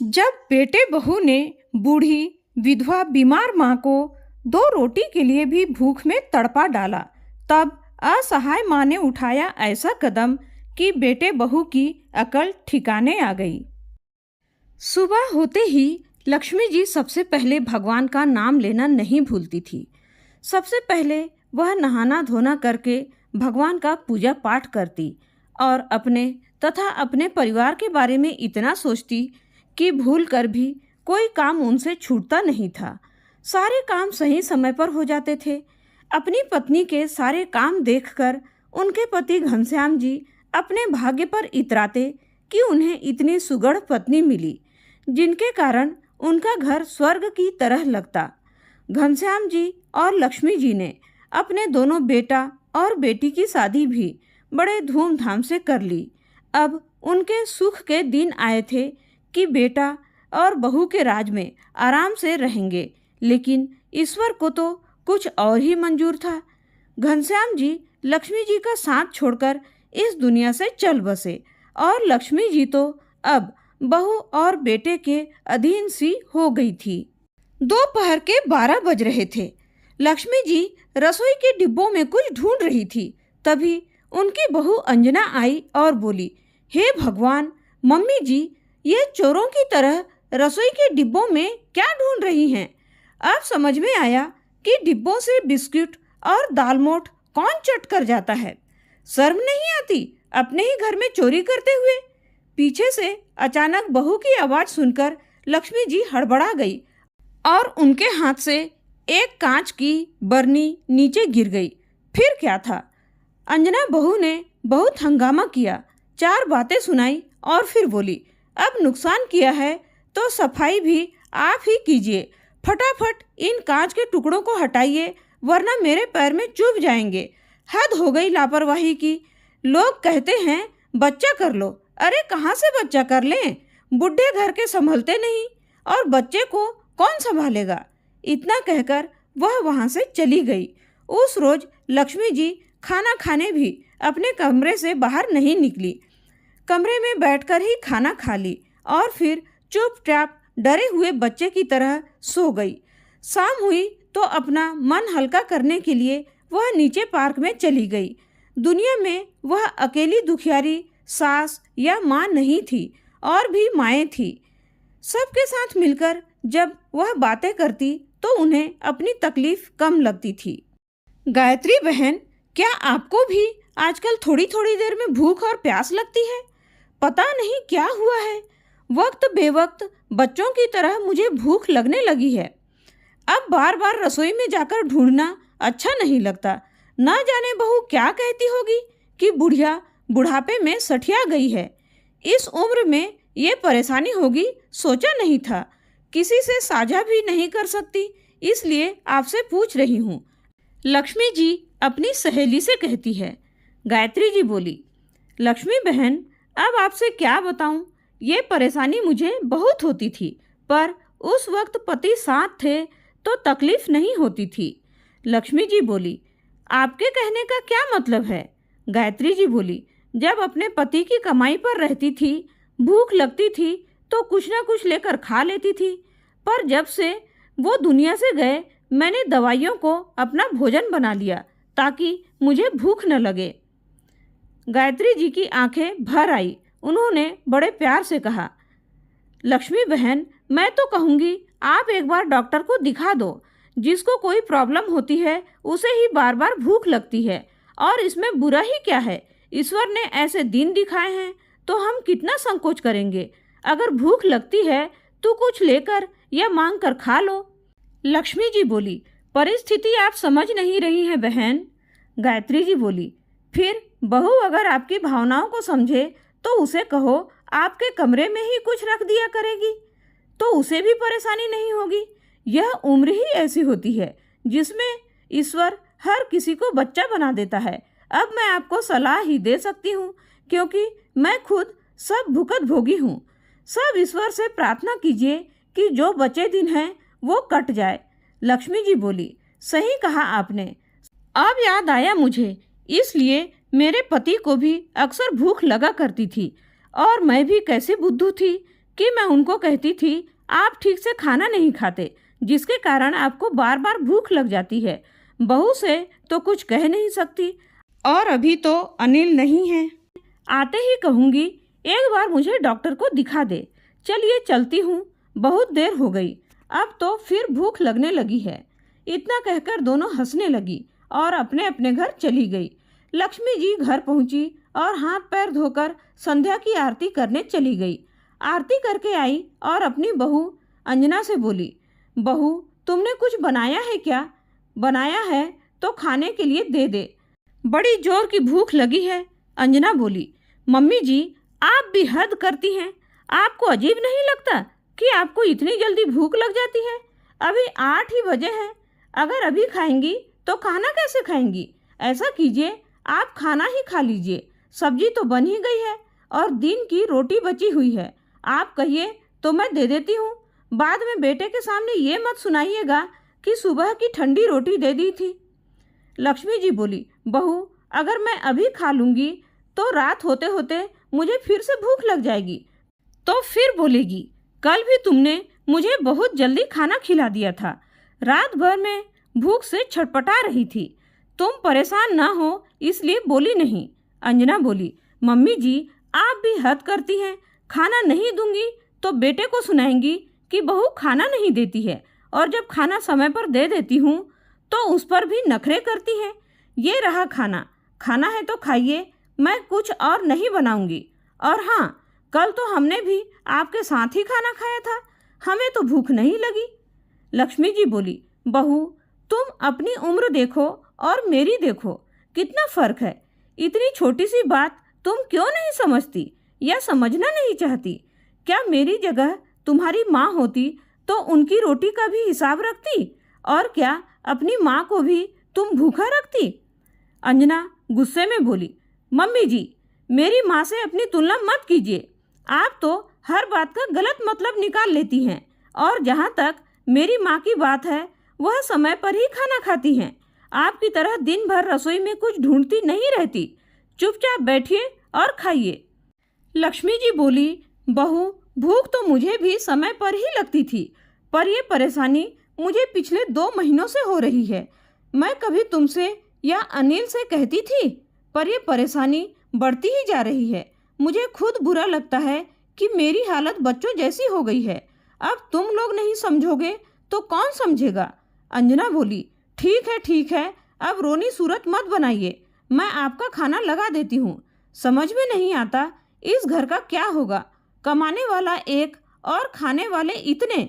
जब बेटे बहू ने बूढ़ी विधवा बीमार माँ को 2 रोटी के लिए भी भूख में तड़पा डाला, तब असहाय माँ ने उठाया ऐसा कदम कि बेटे बहू की अकल ठिकाने आ गई। सुबह होते ही लक्ष्मी जी सबसे पहले भगवान का नाम लेना नहीं भूलती थी। सबसे पहले वह नहाना धोना करके भगवान का पूजा पाठ करती और अपने तथा अपने परिवार के बारे में इतना सोचती कि भूल कर भी कोई काम उनसे छूटता नहीं था। सारे काम सही समय पर हो जाते थे। अपनी पत्नी के सारे काम देखकर उनके पति घनश्याम जी अपने भाग्य पर इतराते कि उन्हें इतनी सुगढ़ पत्नी मिली, जिनके कारण उनका घर स्वर्ग की तरह लगता। घनश्याम जी और लक्ष्मी जी ने अपने दोनों बेटा और बेटी की शादी भी बड़े धूमधाम से कर ली। अब उनके सुख के दिन आए थे कि बेटा और बहू के राज में आराम से रहेंगे, लेकिन ईश्वर को तो कुछ और ही मंजूर था। घनश्याम जी लक्ष्मी जी का साथ छोड़कर इस दुनिया से चल बसे और लक्ष्मी जी तो अब बहू और बेटे के अधीन सी हो गई थी। दोपहर के 12 बज रहे थे। लक्ष्मी जी रसोई के डिब्बों में कुछ ढूंढ रही थी। तभी उनकी बहू अंजना आई और बोली, हे भगवान, मम्मी जी ये चोरों की तरह रसोई के डिब्बों में क्या ढूंढ रही हैं? अब समझ में आया कि डिब्बों से बिस्कुट और दालमोठ कौन चट कर जाता है। शर्म नहीं आती अपने ही घर में चोरी करते हुए? पीछे से अचानक बहू की आवाज़ सुनकर लक्ष्मी जी हड़बड़ा गई और उनके हाथ से एक कांच की बरनी नीचे गिर गई। फिर क्या था? अंजना बहू ने बहुत हंगामा किया, 4 बातें सुनाई और फिर बोली, अब नुकसान किया है तो सफाई भी आप ही कीजिए। फटाफट इन कांच के टुकड़ों को हटाइए, वरना मेरे पैर में चुभ जाएंगे। हद हो गई लापरवाही की। लोग कहते हैं बच्चा कर लो। अरे कहाँ से बच्चा कर लें? बुढ़े घर के संभलते नहीं और बच्चे को कौन संभालेगा? इतना कहकर वह वहाँ से चली गई। उस रोज लक्ष्मी जी खाना खाने भी अपने कमरे से बाहर नहीं निकली। कमरे में बैठकर ही खाना खा ली और फिर चुपचाप डरे हुए बच्चे की तरह सो गई। शाम हुई तो अपना मन हल्का करने के लिए वह नीचे पार्क में चली गई। दुनिया में वह अकेली दुखियारी सास या माँ नहीं थी, और भी माएँ थी। सबके साथ मिलकर जब वह बातें करती तो उन्हें अपनी तकलीफ कम लगती थी। गायत्री बहन, क्या आपको भी आजकल थोड़ी थोड़ी देर में भूख और प्यास लगती है? पता नहीं क्या हुआ है, वक्त बेवक्त बच्चों की तरह मुझे भूख लगने लगी है। अब बार बार रसोई में जाकर ढूंढना अच्छा नहीं लगता। न जाने बहू क्या कहती होगी कि बुढ़िया बुढ़ापे में सठिया गई है। इस उम्र में ये परेशानी होगी सोचा नहीं था। किसी से साझा भी नहीं कर सकती, इसलिए आपसे पूछ रही हूँ। लक्ष्मी जी अपनी सहेली से कहती है। गायत्री जी बोली, लक्ष्मी बहन, अब आपसे क्या बताऊं? ये परेशानी मुझे बहुत होती थी, पर उस वक्त पति साथ थे तो तकलीफ नहीं होती थी। लक्ष्मी जी बोली, आपके कहने का क्या मतलब है? गायत्री जी बोली, जब अपने पति की कमाई पर रहती थी, भूख लगती थी तो कुछ ना कुछ लेकर खा लेती थी, पर जब से वो दुनिया से गए, मैंने दवाइयों को अपना भोजन बना लिया ताकि मुझे भूख न लगे। गायत्री जी की आंखें भर आई। उन्होंने बड़े प्यार से कहा, लक्ष्मी बहन, मैं तो कहूँगी आप एक बार डॉक्टर को दिखा दो। जिसको कोई प्रॉब्लम होती है उसे ही बार बार भूख लगती है, और इसमें बुरा ही क्या है? ईश्वर ने ऐसे दिन दिखाए हैं तो हम कितना संकोच करेंगे। अगर भूख लगती है तो कुछ लेकर या मांग कर खा लो। लक्ष्मी जी बोली, परिस्थिति आप समझ नहीं रही हैं बहन। गायत्री जी बोली, फिर बहू अगर आपकी भावनाओं को समझे तो उसे कहो आपके कमरे में ही कुछ रख दिया करेगी, तो उसे भी परेशानी नहीं होगी। यह उम्र ही ऐसी होती है जिसमें ईश्वर हर किसी को बच्चा बना देता है। अब मैं आपको सलाह ही दे सकती हूँ, क्योंकि मैं खुद सब भुगत भोगी हूँ। सब ईश्वर से प्रार्थना कीजिए कि जो बचे दिन हैं वो कट जाए। लक्ष्मी जी बोली, सही कहा आपने। अब याद आया मुझे, इसलिए मेरे पति को भी अक्सर भूख लगा करती थी, और मैं भी कैसी बुद्धू थी कि मैं उनको कहती थी आप ठीक से खाना नहीं खाते, जिसके कारण आपको बार बार भूख लग जाती है। बहू से तो कुछ कह नहीं सकती, और अभी तो अनिल नहीं है। आते ही कहूँगी एक बार मुझे डॉक्टर को दिखा दे। चलिए चलती हूँ, बहुत देर हो गई, अब तो फिर भूख लगने लगी है। इतना कहकर दोनों हंसने लगी और अपने अपने घर चली गई। लक्ष्मी जी घर पहुंची और हाथ पैर धोकर संध्या की आरती करने चली गई। आरती करके आई और अपनी बहू अंजना से बोली, बहू तुमने कुछ बनाया है क्या? बनाया है तो खाने के लिए दे दे, बड़ी जोर की भूख लगी है। अंजना बोली, मम्मी जी आप भी हद करती हैं। आपको अजीब नहीं लगता कि आपको इतनी जल्दी भूख लग जाती है? अभी 8 ही बजे हैं, अगर अभी खाएंगी तो खाना कैसे खाएंगी? ऐसा कीजिए आप खाना ही खा लीजिए, सब्जी तो बन ही गई है और दिन की रोटी बची हुई है। आप कहिए तो मैं दे देती हूँ। बाद में बेटे के सामने ये मत सुनाइएगा कि सुबह की ठंडी रोटी दे दी थी। लक्ष्मी जी बोली, बहू अगर मैं अभी खा लूँगी तो रात होते होते मुझे फिर से भूख लग जाएगी, तो फिर बोलेगी कल भी तुमने मुझे बहुत जल्दी खाना खिला दिया था, रात भर में भूख से छटपटा रही थी, तुम परेशान ना हो इसलिए बोली नहीं। अंजना बोली, मम्मी जी आप भी हद करती हैं, खाना नहीं दूंगी तो बेटे को सुनाएंगी कि बहू खाना नहीं देती है, और जब खाना समय पर दे देती हूँ तो उस पर भी नखरे करती है। ये रहा खाना, खाना है तो खाइए, मैं कुछ और नहीं बनाऊंगी। और हाँ, कल तो हमने भी आपके साथ ही खाना खाया था, हमें तो भूख नहीं लगी। लक्ष्मी जी बोली, बहू तुम अपनी उम्र देखो और मेरी देखो, कितना फ़र्क है। इतनी छोटी सी बात तुम क्यों नहीं समझती या समझना नहीं चाहती? क्या मेरी जगह तुम्हारी माँ होती तो उनकी रोटी का भी हिसाब रखती, और क्या अपनी माँ को भी तुम भूखा रखती? अंजना गुस्से में बोली, मम्मी जी मेरी माँ से अपनी तुलना मत कीजिए, आप तो हर बात का गलत मतलब निकाल लेती हैं, और जहाँ तक मेरी माँ की बात है वह समय पर ही खाना खाती हैं, आपकी तरह दिन भर रसोई में कुछ ढूंढती नहीं रहती। चुपचाप बैठिए और खाइए। लक्ष्मी जी बोली, बहू भूख तो मुझे भी समय पर ही लगती थी, पर यह परेशानी मुझे पिछले 2 महीनों से हो रही है। मैं कभी तुमसे या अनिल से कहती थी, पर यह परेशानी बढ़ती ही जा रही है। मुझे खुद बुरा लगता है कि मेरी हालत बच्चों जैसी हो गई है। अब तुम लोग नहीं समझोगे तो कौन समझेगा? अंजना बोली, ठीक है, अब रोनी सूरत मत बनाइए, मैं आपका खाना लगा देती हूँ। समझ में नहीं आता इस घर का क्या होगा, कमाने वाला एक और खाने वाले इतने।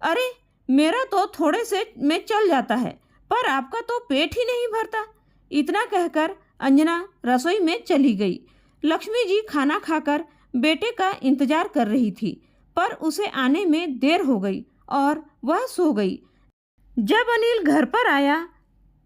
अरे मेरा तो थोड़े से में चल जाता है, पर आपका तो पेट ही नहीं भरता। इतना कहकर अंजना रसोई में चली गई। लक्ष्मी जी खाना खाकर बेटे का इंतजार कर रही थी, पर उसे आने में देर हो गई और वह सो गई। जब अनिल घर पर आया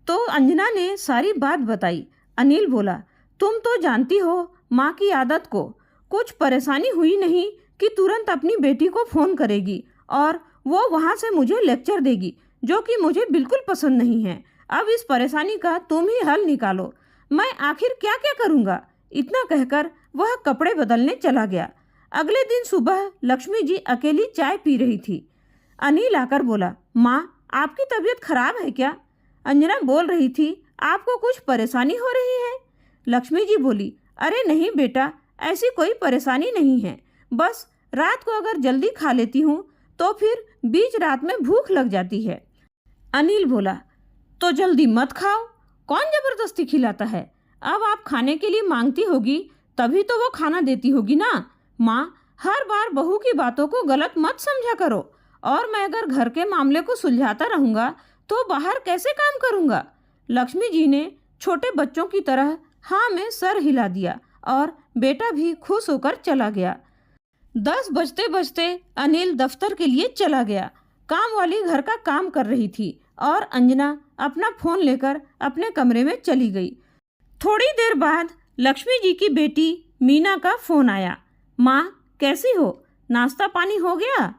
तो अंजना ने सारी बात बताई। अनिल बोला, तुम तो जानती हो माँ की आदत को, कुछ परेशानी हुई नहीं कि तुरंत अपनी बेटी को फ़ोन करेगी और वो वहाँ से मुझे लेक्चर देगी, जो कि मुझे बिल्कुल पसंद नहीं है। अब इस परेशानी का तुम ही हल निकालो, मैं आखिर क्या क्या करूँगा। इतना कहकर वह कपड़े बदलने चला गया। अगले दिन सुबह लक्ष्मी जी अकेली चाय पी रही थी। अनिल आकर बोला, माँ आपकी तबीयत खराब है क्या? अंजना बोल रही थी, आपको कुछ परेशानी हो रही है? लक्ष्मी जी बोली, अरे नहीं बेटा, ऐसी कोई परेशानी नहीं है, बस रात को अगर जल्दी खा लेती हूँ तो फिर बीच रात में भूख लग जाती है। अनिल बोला, तो जल्दी मत खाओ, कौन ज़बरदस्ती खिलाता है? अब आप खाने के लिए मांगती होगी तभी तो वो खाना देती होगी ना। माँ हर बार बहू की बातों को गलत मत समझा करो, और मैं अगर घर के मामले को सुलझाता रहूँगा तो बाहर कैसे काम करूँगा? लक्ष्मी जी ने छोटे बच्चों की तरह हाँ में सर हिला दिया और बेटा भी खुश होकर चला गया। 10 बजते बजते अनिल दफ्तर के लिए चला गया। काम वाली घर का काम कर रही थी और अंजना अपना फ़ोन लेकर अपने कमरे में चली गई। थोड़ी देर बाद लक्ष्मी जी की बेटी मीना का फ़ोन आया। माँ कैसी हो, नाश्ता पानी हो गया?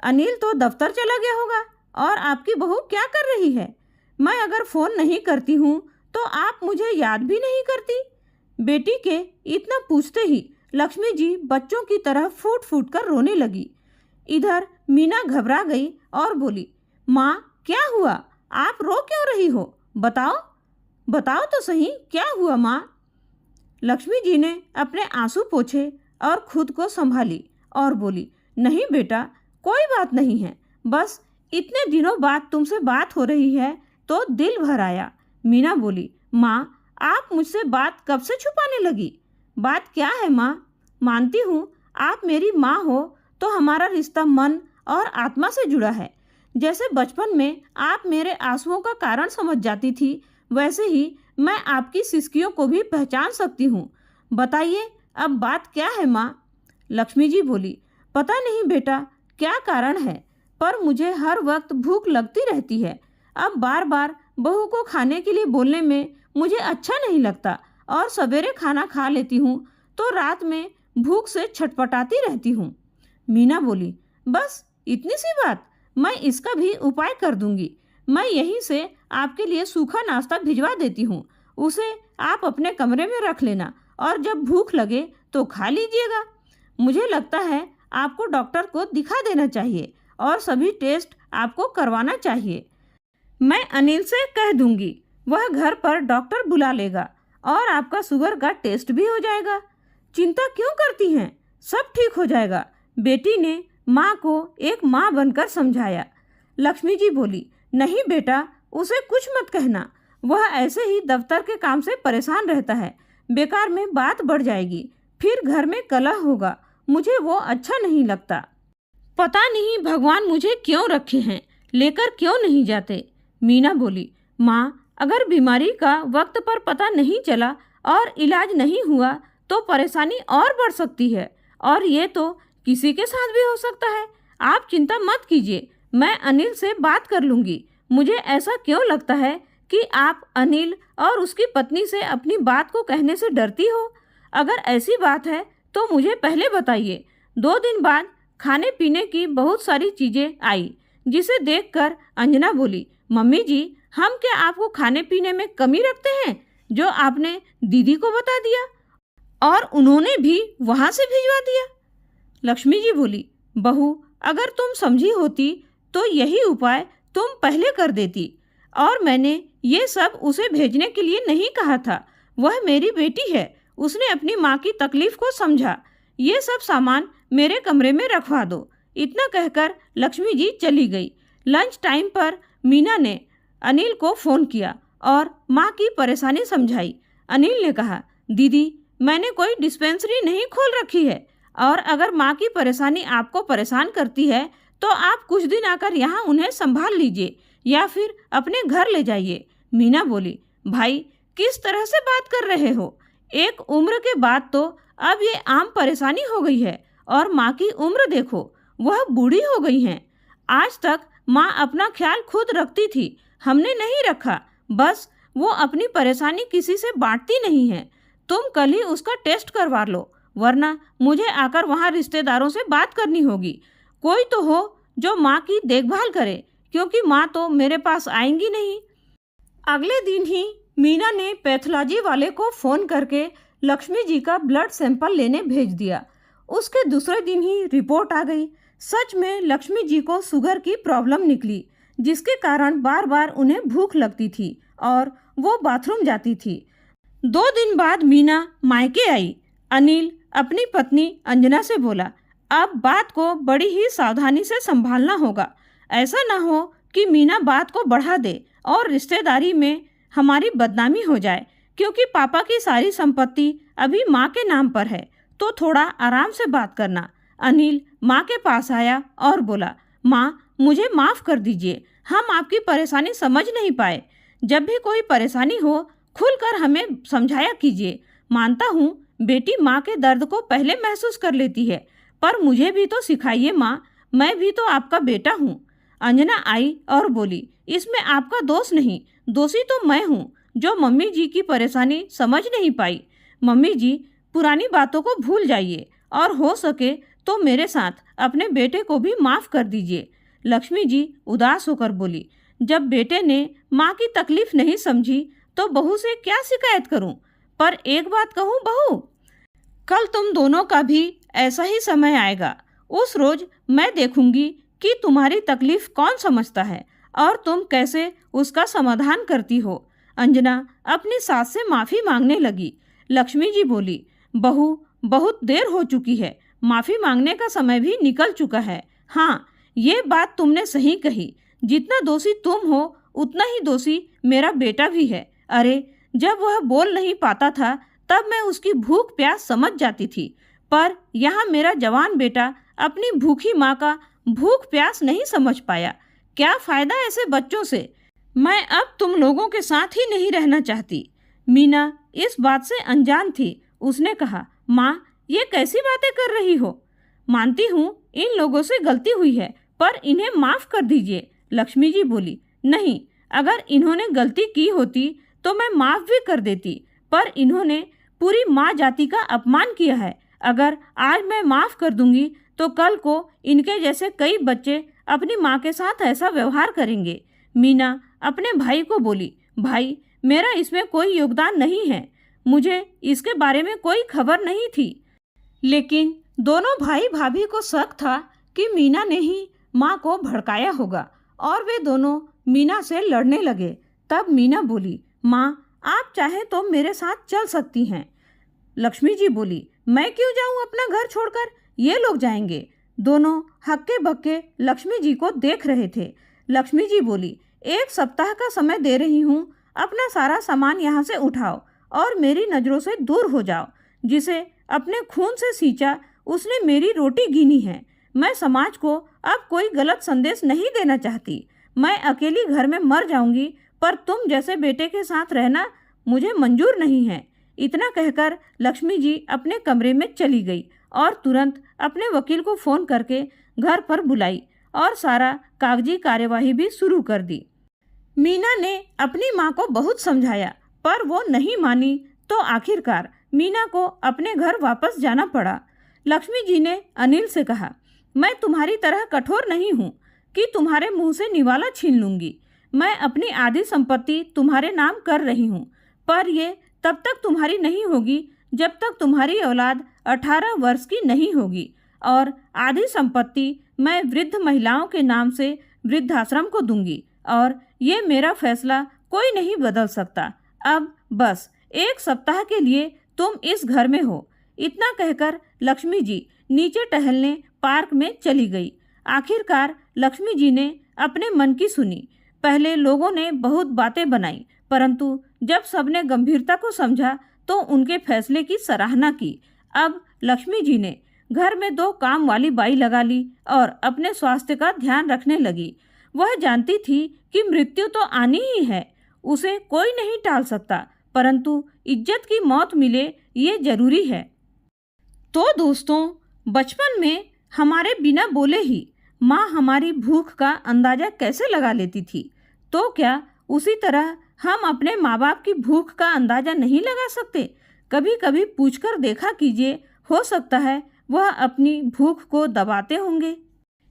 अनिल तो दफ्तर चला गया होगा, और आपकी बहू क्या कर रही है? मैं अगर फ़ोन नहीं करती हूँ तो आप मुझे याद भी नहीं करती। बेटी के इतना पूछते ही लक्ष्मी जी बच्चों की तरह फूट फूट कर रोने लगी। इधर मीना घबरा गई और बोली, माँ क्या हुआ? आप रो क्यों रही हो? बताओ बताओ तो सही, क्या हुआ माँ? लक्ष्मी जी ने अपने आंसू पोंछे और खुद को संभाली और बोली, नहीं बेटा, कोई बात नहीं है, बस इतने दिनों बाद तुमसे बात हो रही है तो दिल भर आया। मीना बोली, माँ आप मुझसे बात कब से छुपाने लगी? बात क्या है माँ? मानती हूँ आप मेरी माँ हो तो हमारा रिश्ता मन और आत्मा से जुड़ा है। जैसे बचपन में आप मेरे आंसुओं का कारण समझ जाती थी, वैसे ही मैं आपकी सिसकियों को भी पहचान सकती हूँ। बताइए अब बात क्या है माँ? लक्ष्मी जी बोली, पता नहीं बेटा क्या कारण है, पर मुझे हर वक्त भूख लगती रहती है। अब बार बार बहू को खाने के लिए बोलने में मुझे अच्छा नहीं लगता और सवेरे खाना खा लेती हूँ तो रात में भूख से छटपटाती रहती हूँ। मीना बोली, बस इतनी सी बात? मैं इसका भी उपाय कर दूंगी। मैं यहीं से आपके लिए सूखा नाश्ता भिजवा देती हूँ, उसे आप अपने कमरे में रख लेना और जब भूख लगे तो खा लीजिएगा। मुझे लगता है आपको डॉक्टर को दिखा देना चाहिए और सभी टेस्ट आपको करवाना चाहिए। मैं अनिल से कह दूंगी, वह घर पर डॉक्टर बुला लेगा और आपका शुगर का टेस्ट भी हो जाएगा। चिंता क्यों करती हैं, सब ठीक हो जाएगा, बेटी ने माँ को एक माँ बनकर समझाया। लक्ष्मी जी बोली, नहीं बेटा, उसे कुछ मत कहना, वह ऐसे ही दफ्तर के काम से परेशान रहता है, बेकार में बात बढ़ जाएगी, फिर घर में कलह होगा, मुझे वो अच्छा नहीं लगता। पता नहीं भगवान मुझे क्यों रखे हैं, लेकर क्यों नहीं जाते? मीना बोली, माँ अगर बीमारी का वक्त पर पता नहीं चला और इलाज नहीं हुआ तो परेशानी और बढ़ सकती है, और ये तो किसी के साथ भी हो सकता है। आप चिंता मत कीजिए, मैं अनिल से बात कर लूँगी। मुझे ऐसा क्यों लगता है कि आप अनिल और उसकी पत्नी से अपनी बात को कहने से डरती हो? अगर ऐसी बात है तो मुझे पहले बताइए। 2 दिन बाद खाने पीने की बहुत सारी चीज़ें आई, जिसे देखकर अंजना बोली, मम्मी जी हम क्या आपको खाने पीने में कमी रखते हैं जो आपने दीदी को बता दिया और उन्होंने भी वहाँ से भिजवा दिया? लक्ष्मी जी बोली, बहू अगर तुम समझी होती तो यही उपाय तुम पहले कर देती, और मैंने ये सब उसे भेजने के लिए नहीं कहा था। वह मेरी बेटी है, उसने अपनी माँ की तकलीफ को समझा। ये सब सामान मेरे कमरे में रखवा दो। इतना कहकर लक्ष्मी जी चली गई। लंच टाइम पर मीना ने अनिल को फ़ोन किया और माँ की परेशानी समझाई। अनिल ने कहा, दीदी मैंने कोई डिस्पेंसरी नहीं खोल रखी है, और अगर माँ की परेशानी आपको परेशान करती है तो आप कुछ दिन आकर यहाँ उन्हें संभाल लीजिए या फिर अपने घर ले जाइए। मीना बोली, भाई किस तरह से बात कर रहे हो? एक उम्र के बाद तो अब ये आम परेशानी हो गई है, और माँ की उम्र देखो, वह बूढ़ी हो गई हैं। आज तक माँ अपना ख्याल खुद रखती थी, हमने नहीं रखा, बस वो अपनी परेशानी किसी से बांटती नहीं है। तुम कल ही उसका टेस्ट करवा लो, वरना मुझे आकर वहाँ रिश्तेदारों से बात करनी होगी। कोई तो हो जो माँ की देखभाल करे, क्योंकि माँ तो मेरे पास आएंगी नहीं। अगले दिन ही मीना ने पैथोलॉजी वाले को फ़ोन करके लक्ष्मी जी का ब्लड सैंपल लेने भेज दिया। उसके दूसरे दिन ही रिपोर्ट आ गई। सच में लक्ष्मी जी को शुगर की प्रॉब्लम निकली, जिसके कारण बार बार उन्हें भूख लगती थी और वो बाथरूम जाती थी। 2 दिन बाद मीना मायके आई। अनिल अपनी पत्नी अंजना से बोला, अब बात को बड़ी ही सावधानी से संभालना होगा। ऐसा ना हो कि मीना बात को बढ़ा दे और रिश्तेदारी में हमारी बदनामी हो जाए, क्योंकि पापा की सारी संपत्ति अभी माँ के नाम पर है, तो थोड़ा आराम से बात करना। अनिल माँ के पास आया और बोला, माँ मुझे माफ़ कर दीजिए, हम आपकी परेशानी समझ नहीं पाए। जब भी कोई परेशानी हो खुलकर हमें समझाया कीजिए। मानता हूँ बेटी माँ के दर्द को पहले महसूस कर लेती है, पर मुझे भी तो सिखाइए माँ, मैं भी तो आपका बेटा हूँ। अंजना आई और बोली, इसमें आपका दोष नहीं, दोषी तो मैं हूँ जो मम्मी जी की परेशानी समझ नहीं पाई। मम्मी जी पुरानी बातों को भूल जाइए और हो सके तो मेरे साथ अपने बेटे को भी माफ़ कर दीजिए। लक्ष्मी जी उदास होकर बोली, जब बेटे ने माँ की तकलीफ नहीं समझी तो बहू से क्या शिकायत करूँ? पर एक बात कहूँ बहू, कल तुम दोनों का भी ऐसा ही समय आएगा। उस रोज मैं देखूंगी कि तुम्हारी तकलीफ कौन समझता है और तुम कैसे उसका समाधान करती हो। अंजना अपनी सास से माफ़ी मांगने लगी। लक्ष्मी जी बोली, बहू, बहुत देर हो चुकी है, माफ़ी मांगने का समय भी निकल चुका है। हाँ, ये बात तुमने सही कही। जितना दोषी तुम हो उतना ही दोषी मेरा बेटा भी है। अरे, जब वह बोल नहीं पाता था तब मैं उसकी भूख प्यास समझ जाती थी, पर यहाँ मेरा जवान बेटा अपनी भूखी माँ का भूख प्यास नहीं समझ पाया। क्या फ़ायदा ऐसे बच्चों से। मैं अब तुम लोगों के साथ ही नहीं रहना चाहती। मीना इस बात से अनजान थी। उसने कहा, माँ, ये कैसी बातें कर रही हो। मानती हूँ इन लोगों से गलती हुई है, पर इन्हें माफ़ कर दीजिए। लक्ष्मी जी बोली, नहीं, अगर इन्होंने गलती की होती तो मैं माफ़ भी कर देती, पर इन्होंने पूरी माँ जाति का अपमान किया है। अगर आज मैं माफ़ कर दूंगी तो कल को इनके जैसे कई बच्चे अपनी माँ के साथ ऐसा व्यवहार करेंगे। मीना अपने भाई को बोली, भाई, मेरा इसमें कोई योगदान नहीं है, मुझे इसके बारे में कोई खबर नहीं थी। लेकिन दोनों भाई भाभी को शक था कि मीना ने ही माँ को भड़काया होगा और वे दोनों मीना से लड़ने लगे। तब मीना बोली, माँ, आप चाहे तो मेरे साथ चल सकती हैं। लक्ष्मी जी बोली, मैं क्यों जाऊं अपना घर छोड़कर, ये लोग जाएंगे। दोनों हक्के बक्के लक्ष्मी जी को देख रहे थे। लक्ष्मी जी बोली, 1 सप्ताह का समय दे रही हूँ, अपना सारा सामान यहाँ से उठाओ और मेरी नज़रों से दूर हो जाओ। जिसे अपने खून से सींचा उसने मेरी रोटी गीनी है। मैं समाज को अब कोई गलत संदेश नहीं देना चाहती। मैं अकेली घर में मर जाऊंगी, पर तुम जैसे बेटे के साथ रहना मुझे मंजूर नहीं है। इतना कहकर लक्ष्मी जी अपने कमरे में चली गई और तुरंत अपने वकील को फ़ोन करके घर पर बुलाई और सारा कागजी कार्यवाही भी शुरू कर दी। मीना ने अपनी माँ को बहुत समझाया, पर वो नहीं मानी, तो आखिरकार मीना को अपने घर वापस जाना पड़ा। लक्ष्मी जी ने अनिल से कहा, मैं तुम्हारी तरह कठोर नहीं हूँ कि तुम्हारे मुंह से निवाला छीन लूँगी। मैं अपनी आधी संपत्ति तुम्हारे नाम कर रही हूँ, पर ये तब तक तुम्हारी नहीं होगी जब तक तुम्हारी औलाद 18 वर्ष की नहीं होगी, और आधी संपत्ति मैं वृद्ध महिलाओं के नाम से वृद्धाश्रम को दूंगी, और ये मेरा फैसला कोई नहीं बदल सकता। अब बस 1 सप्ताह के लिए तुम इस घर में हो। इतना कहकर लक्ष्मी जी नीचे टहलने पार्क में चली गई। आखिरकार लक्ष्मी जी ने अपने मन की सुनी। पहले लोगों ने बहुत बातें बनाई, परंतु जब सबने गंभीरता को समझा तो उनके फैसले की सराहना की। अब लक्ष्मी जी ने घर में 2 काम वाली बाई लगा ली और अपने स्वास्थ्य का ध्यान रखने लगी। वह जानती थी कि मृत्यु तो आनी ही है, उसे कोई नहीं टाल सकता, परंतु इज्जत की मौत मिले ये जरूरी है। तो दोस्तों, बचपन में हमारे बिना बोले ही माँ हमारी भूख का अंदाज़ा कैसे लगा लेती थी, तो क्या उसी तरह हम अपने माँ बाप की भूख का अंदाज़ा नहीं लगा सकते? कभी कभी पूछकर देखा कीजिए, हो सकता है वह अपनी भूख को दबाते होंगे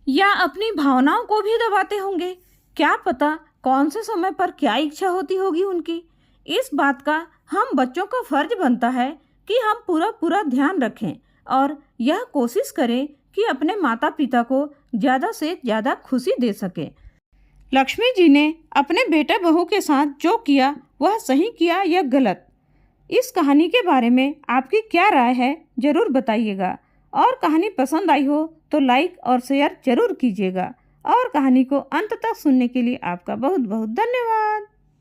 या अपनी भावनाओं को भी दबाते होंगे। क्या पता कौन से समय पर क्या इच्छा होती होगी उनकी। इस बात का हम बच्चों का फर्ज बनता है कि हम पूरा ध्यान रखें और यह कोशिश करें कि अपने माता पिता को ज़्यादा से ज़्यादा खुशी दे सकें। लक्ष्मी जी ने अपने बेटे बहू के साथ जो किया वह सही किया या गलत, इस कहानी के बारे में आपकी क्या राय है ज़रूर बताइएगा। और कहानी पसंद आई हो तो लाइक और शेयर ज़रूर कीजिएगा। और कहानी को अंत तक सुनने के लिए आपका बहुत बहुत धन्यवाद।